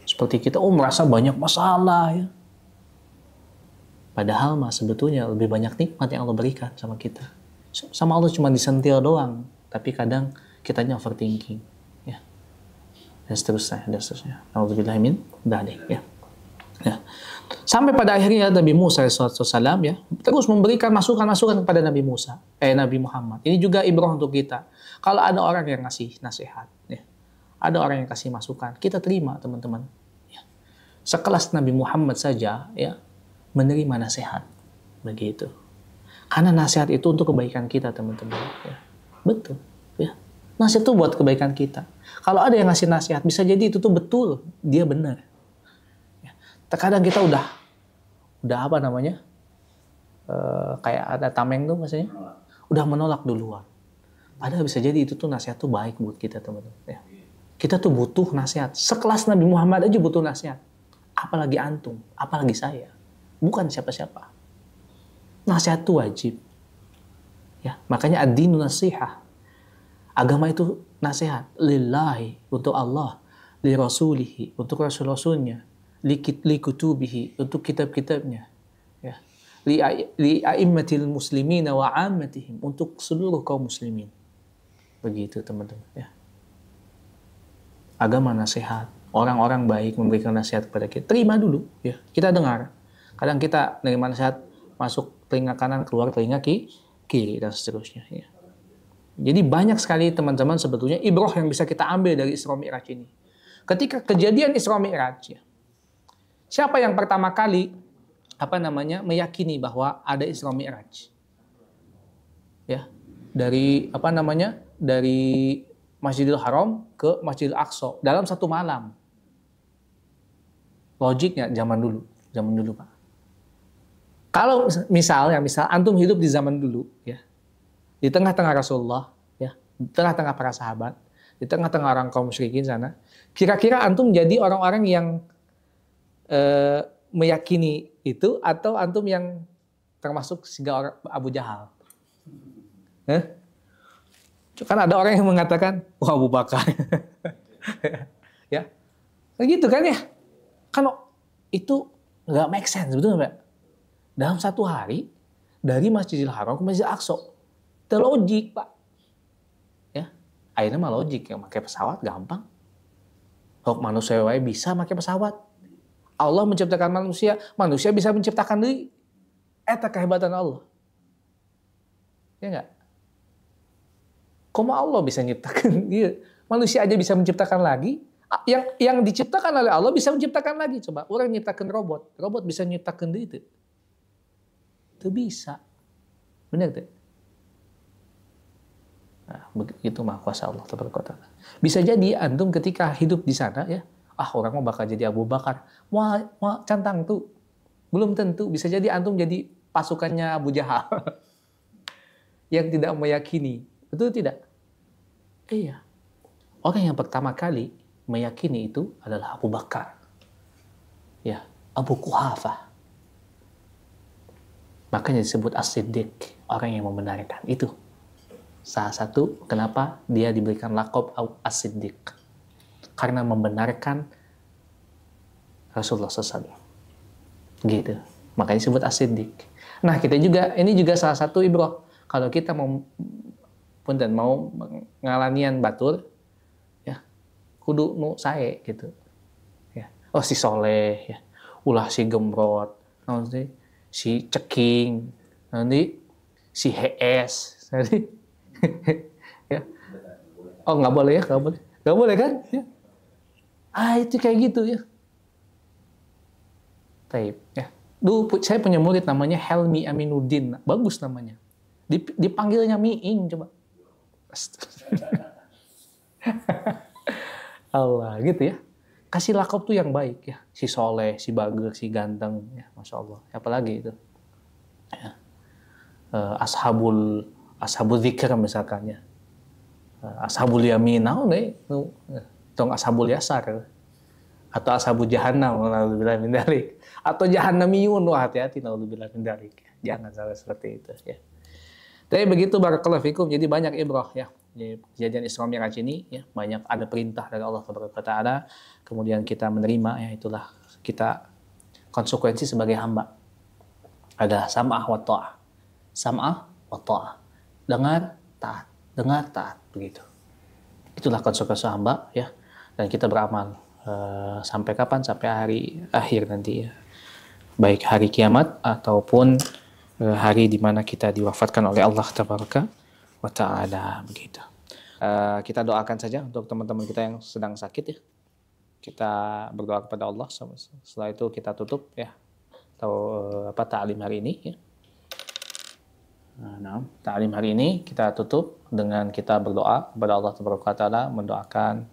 Seperti kita merasa banyak masalah, ya. Padahal sebetulnya lebih banyak nikmat yang Allah berikan sama kita. Sama Allah cuma disentil doang, tapi kadang kitanya overthinking, ya. Dan seterusnya. Alhamdulillah min dzalik, ya. Ya. Sampai pada akhirnya Nabi Musa SAW ya terus memberikan masukan-masukan kepada Nabi Muhammad. Ini juga ibrah untuk kita. Kalau ada orang yang ngasih nasihat, ya, ada orang yang kasih masukan, kita terima teman-teman. Ya. Sekelas Nabi Muhammad saja ya menerima nasihat, begitu. Karena nasihat itu untuk kebaikan kita teman-teman. Ya. Betul. Ya. Nasihat itu buat kebaikan kita. Kalau ada yang ngasih nasihat, bisa jadi itu tuh betul, dia benar. Terkadang kita udah kayak ada tameng tuh maksudnya, udah menolak duluan. Padahal bisa jadi itu tuh nasihat tuh baik buat kita teman-teman. Ya. Kita tuh butuh nasihat. Sekelas Nabi Muhammad aja butuh nasihat. Apalagi antum, apalagi saya. Bukan siapa-siapa. Nasihat tuh wajib. Ya, makanya ad-dinu nasihah. Agama itu nasihat. Lillahi, untuk Allah. Li rasulihi, untuk rasul-rasulnya. Li kutubihi, untuk kitab-kitabnya, ya. Li a'immatil muslimina wa 'ammatihim, untuk seluruh kaum muslimin. Begitu teman-teman, ya. Agama nasihat, orang-orang baik memberikan nasihat kepada kita, terima dulu, ya. Kita dengar. Kadang kita menerima nasihat masuk telinga kanan, keluar telinga kiri dan seterusnya, ya. Jadi banyak sekali teman-teman sebetulnya ibrah yang bisa kita ambil dari Isra Mi'raj ini. Ketika kejadian Isra Mi'raj, ya, siapa yang pertama kali meyakini bahwa ada Isra Mi'raj? Ya, dari Masjidil Haram ke Masjidil Aqsa dalam satu malam. Logiknya zaman dulu Pak. Kalau misal antum hidup di zaman dulu, ya, di tengah-tengah Rasulullah, ya, di tengah-tengah para sahabat, di tengah-tengah orang kaum musyrikin sana, kira-kira antum jadi orang-orang yang meyakini itu atau antum yang termasuk orang Abu Jahal? Kan ada orang yang mengatakan, wah Abu Bakar, ya, gitu kan ya? Kan itu nggak make sense, betul nggak? Dalam satu hari dari Masjidil Haram ke Masjidil Aqsa, itu logik Pak. Ya, akhirnya mah logik yang pakai pesawat gampang. Hok manusia bisa pakai pesawat. Allah menciptakan manusia, manusia bisa menciptakan diri. Eta kehebatan Allah. Ya enggak? Kok Allah bisa menciptakan dia? Manusia aja bisa menciptakan lagi. Yang diciptakan oleh Allah bisa menciptakan lagi. Coba orang menciptakan robot bisa menciptakan diri itu bisa. Benar tuh? Nah, begitu mah kuasa Allah Taala. Bisa jadi antum ketika hidup di sana ya, orang mau bakal jadi Abu Bakar. Wah cantang tuh. Belum tentu. Bisa jadi antum jadi pasukannya Abu Jahal. Yang tidak meyakini. Betul tidak? Iya. Orang yang pertama kali meyakini itu adalah Abu Bakar. Ya, Abu Quhafah. Makanya disebut As-Siddiq, orang yang membenarkan. Itu salah satu kenapa dia diberikan lakop As-Siddiq. Karena membenarkan Rasulullah SAW. Gitu. Makanya disebut As-Siddiq. Nah, ini juga salah satu ibrah. Kalau kita mau ngalanian batur, ya, kudu nu sae gitu. Ya. Oh si Soleh, ya. Ulah si Gemrot, nanti si Ceking, nanti si HS, nanti ya. Oh nggak boleh ya, nggak boleh kan? Ya. Itu kayak gitu ya. Taib, ya. Dulu saya punya murid namanya Helmi Aminuddin, bagus namanya. Dipanggilnya Miing coba. Allah gitu ya. Kasih lakop tuh yang baik ya. Si Soleh, si Bagir, si Ganteng, ya, Masya Allah. Apalagi itu. Ya. Ashabul Dzikr misalkan ya. Ashabul Yamin, tong Ashabul Yasar. Atau Ashabul Jahannam, naudzubillah min dzalik. Atau Jahannamiyun, wah hati-hati, naudzubillah min dzalik. Jangan sampai seperti itu ya. Tapi begitu barakallahu fikum, jadi banyak ibrah ya. Di kejadian Isra Mi'raj ini ya, banyak ada perintah dari Allah Taala, kemudian kita menerima ya, itulah kita konsekuensi sebagai hamba. Ada sam'ah wa ta'ah. Sam'ah wa ta'ah. Dengar taat begitu. Itulah konsekuensi hamba ya. Dan kita beramal sampai kapan? Sampai hari akhir nanti ya. Baik hari kiamat ataupun hari di mana kita diwafatkan oleh Allah Tabaraka wa Ta'ala begitu. Kita doakan saja untuk teman-teman kita yang sedang sakit ya. Kita berdoa kepada Allah. Setelah itu kita tutup ya. Atau ta'lim hari ini ya. Nah, ta'lim hari ini kita tutup dengan kita berdoa kepada Allah Tabaraka wa Ta'ala, mendoakan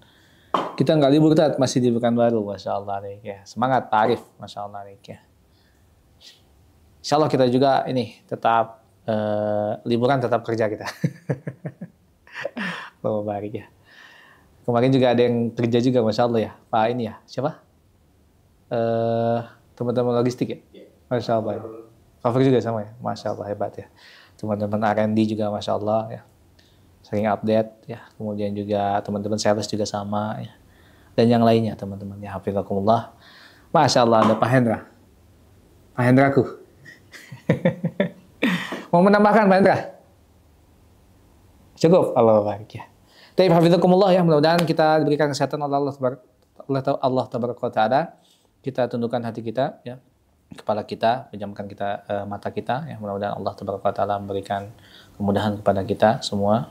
kita nggak libur tat, masih di Pekanbaru, Masya Allah ya. Semangat Pak Arif, Masya Allah ya. Insya Allah kita juga ini tetap liburan, tetap kerja kita. Allah barik ya. Kemarin juga ada yang kerja juga, Masya Allah ya. Pak ini ya, siapa? Teman-teman logistik ya? Masya Allah ya. Cover juga sama ya? Masya Allah, hebat ya. Teman-teman R&D juga, Masya Allah ya. Sering update ya. Kemudian juga teman-teman sales juga sama ya. Dan yang lainnya teman-teman ya. Hafizakumullah. Masya Allah, ada Pak Hendra. Pak Hendraku. Mau menambahkan Pak Hendra? Cukup? Allah baik ya. Taib hafizakumullah ya. Mudah-mudahan kita diberikan kesehatan oleh Allah Tabaraka wa Ta'ala. Kita tundukkan hati kita ya. Kepala kita, pejamkan kita mata kita ya. Mudah-mudahan Allah Tabaraka wa Ta'ala memberikan kemudahan kepada kita semua.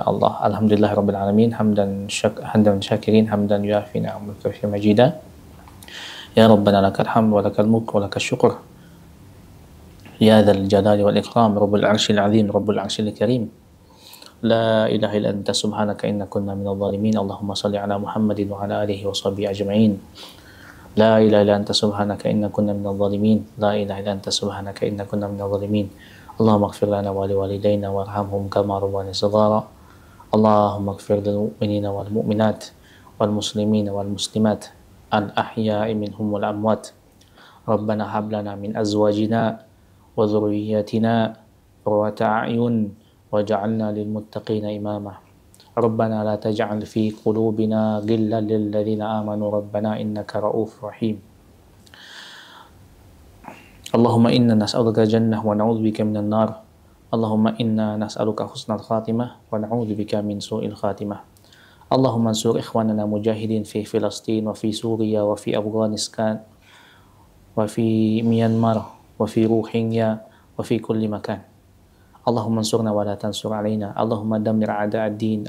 Allah alhamdulillah rabbil alamin hamdan syakirin hamdan yuafi ni'amahu fi majida. Ya Rabbana lakal hamd wa lakal mulk wa lakal syukur. Ya dzal jalali wal ikram rabbul arsyil azim rabbul arsyil karim. La ilaha illa anta subhanaka inna kunna minadh dhalimin. Allahumma shalli ala Muhammadin wa ala alihi wa sahbihi ajma'in. لا إله إلا أنت سبحانك إنا كنا من الظالمين لا إله إلا أنت سبحانك إنا كنا من الظالمين اللهم اغفر لنا ولوالدينا وارحمهم كما ربونا صغارا اللهم اغفر للمؤمنين والمؤمنات والمسلمين والمسلمات الأحياء منهم والأموات ربنا هب لنا من أزواجنا وذرياتنا قرة أعين واجعلنا للمتقين إماما ربنا لا تجعل في قلوبنا غلا للذين آمنوا ربنا إنك رؤوف رحيم اللهم إنا نسألك الجنة ونعوذ بك من النار اللهم إنا نسألك حسن الخاتمة ونعوذ بك من سوء الخاتمة اللهم انصر إخواننا مجاهدين في فلسطين وفي سوريا وفي أفغانستان وفي ميانمار وفي روهينيا وفي كل مكان اللهم انصرنا ولا تنصر علينا اللهم دمر أعداء الدين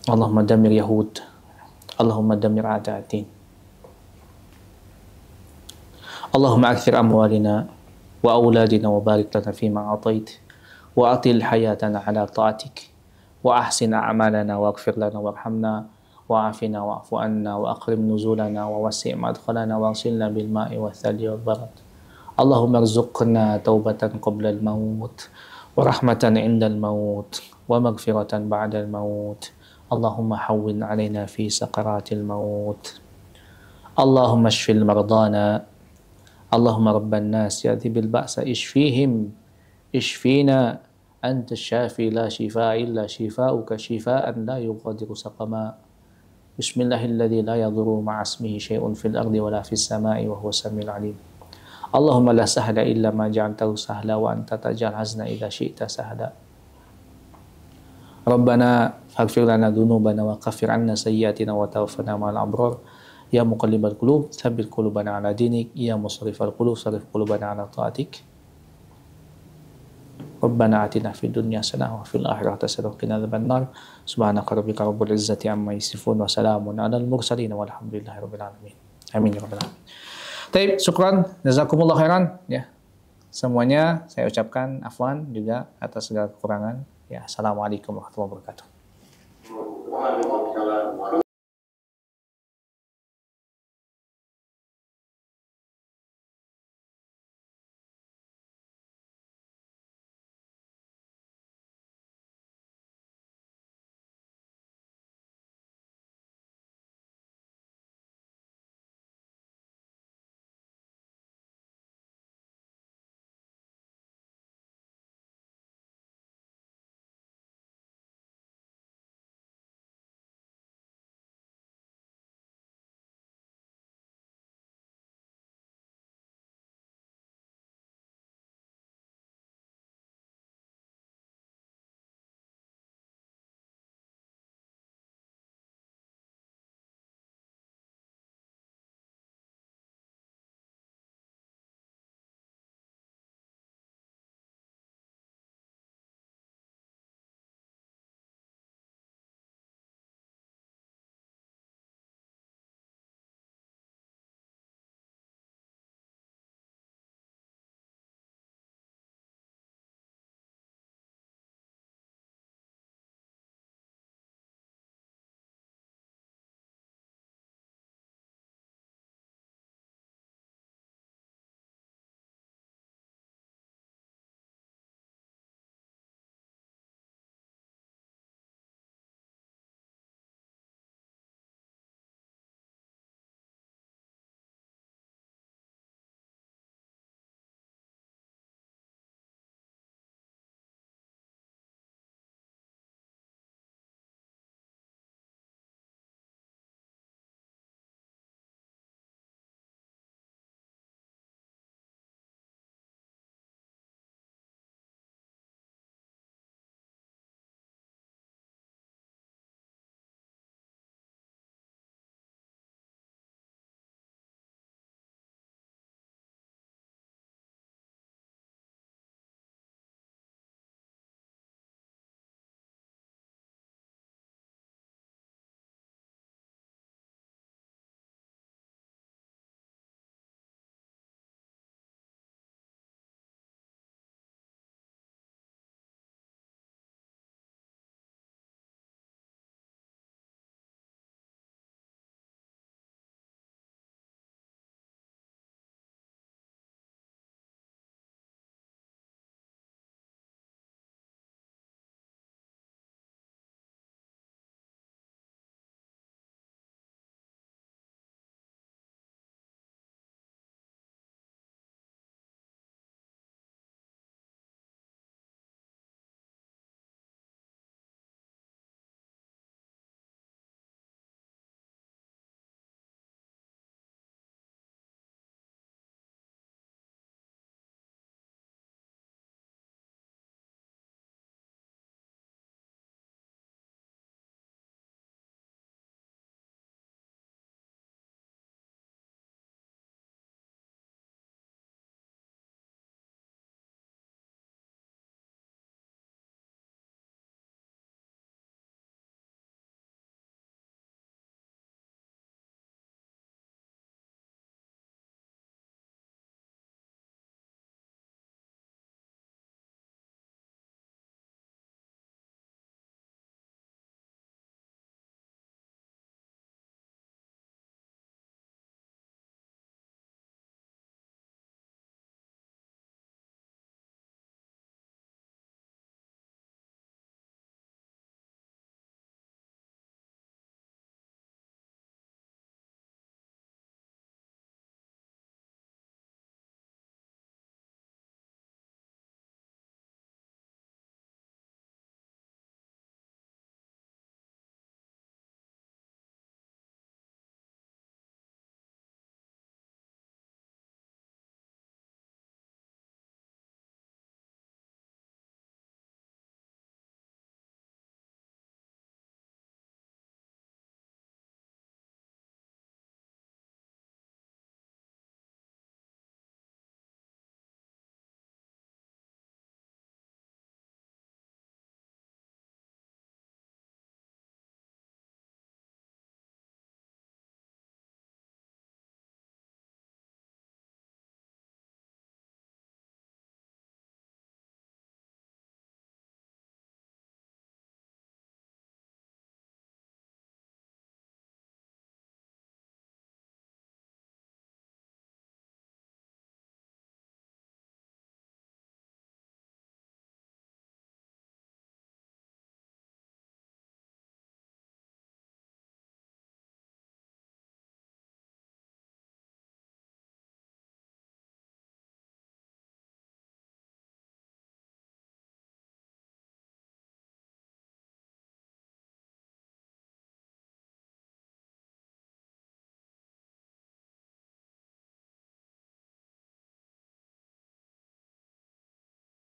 اللهم دمر يهود اللهم دمر أعداء الدين اللهم أكثر أموالنا وأولادنا وبارك لنا فيما أعطيت وأطل حياتنا على طاعتك وأحسن أعمالنا واغفر لنا وارحمنا وعافنا واعف عنا وأكرم نزولنا ووسع مدخلنا واغسلنا بالماء والثلج والبرد اللهم ارزقنا توبة قبل الموت ورحمة عند الموت ومغفرة بعد الموت اللهم حون علينا في سكرات الموت اللهم اشف مرضانا اللهم رب الناس يذهب البأس اشفينا أنت الشافي لا شفاء إلا شفاؤك شفاء لا يغادر سقما بسم الله الذي لا يضر مع اسمه شيء في الأرض ولا في السماء وهو السميع العليم اللهم لا سهل إلا ما جعلته سهلا وأنت تجعل الحزن إذا شئت سهلا ربنا فاغفر لنا ذنوبنا وكفر عنا سيئاتنا وتوفنا مع الأبرار يا مقلب القلوب ثبت قلوبنا على دينك يا مصرف القلوب صرف قلوبنا على طاعتك ربنا آتنا في الدنيا حسنة وفي الآخرة حسنة وقنا عذاب النار سبحانك ربك رب العزة عما يصفون وسلام على المرسلين والحمد لله رب العالمين آمين يا رب العالمين. Baik, syukran, jazakumullah khairan ya. Semuanya saya ucapkan afwan juga atas segala kekurangan. Ya, assalamualaikum warahmatullahi wabarakatuh.